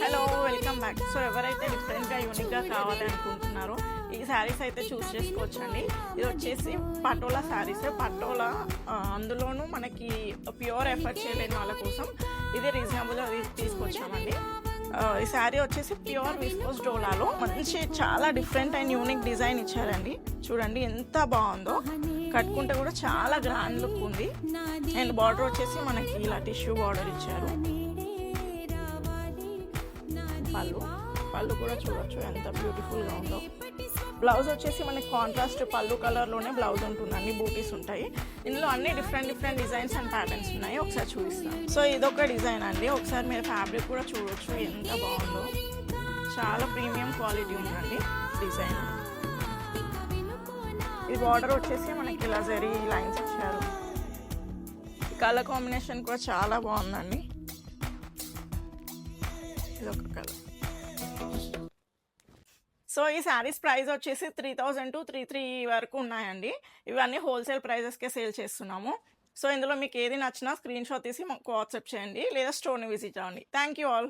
Hello, welcome back. So ఎవరైతే డిఫరెంట్గా యూనిక్గా కావాలి అనుకుంటున్నారో ఈ శారీస్ అయితే చూస్ చేసుకోవచ్చండి. ఇది వచ్చేసి పటోలా శారీస్. పటోలా అందులోనూ మనకి ప్యూర్ ఎఫర్ట్ చేయలేని వాళ్ళ కోసం ఇది రీజనబుల్గా తీసుకొచ్చామండి. ఈ శారీ వచ్చేసి ప్యూర్ విస్కోస్ డోలాలో మంచి చాలా డిఫరెంట్ అండ్ యూనిక్ డిజైన్ ఇచ్చారండి. చూడండి ఎంత బాగుందో, కట్టుకుంటే కూడా చాలా గ్రాండ్ లుక్ ఉంది. అండ్ బార్డర్ వచ్చేసి మనకి ఇలా టిష్యూ బార్డర్ ఇచ్చారు. పళ్ళు కూడా చూడొచ్చు ఎంత బ్యూటిఫుల్గా ఉందో. బ్లౌజ్ వచ్చేసి మనకి కాంట్రాస్ట్ పళ్ళు కలర్లోనే బ్లౌజ్ ఉంటుందండి. బూటీస్ ఉంటాయి. ఇందులో అన్ని డిఫరెంట్ డిజైన్స్ అండ్ ప్యాటర్న్స్ ఉన్నాయి. ఒకసారి చూపిస్తాను. సో ఇదొక డిజైన్ అండి. ఒకసారి మీరు ఫ్యాబ్రిక్ కూడా చూడొచ్చు ఎంత బాగుందో. చాలా ప్రీమియం క్వాలిటీ ఉందండి డిజైన్. ఈ బార్డర్ వచ్చేసి మనకి ఇలా జరీ లైన్స్ ఇచ్చారు. కలర్ కాంబినేషన్ కూడా చాలా బాగుందండి. ఇదొక కలర్. సో ఈ శారీస్ ప్రైస్ వచ్చేసి 3000 to 33 వరకు ఉన్నాయండి. ఇవన్నీ హోల్సేల్ ప్రైజెస్కే సేల్ చేస్తున్నాము. సో ఇందులో మీకు ఏది నచ్చినా స్క్రీన్ షాట్ తీసి మాకు వాట్సాప్ చేయండి, లేదా స్టోర్ని విజిట్ అవ్వండి. Thank you all.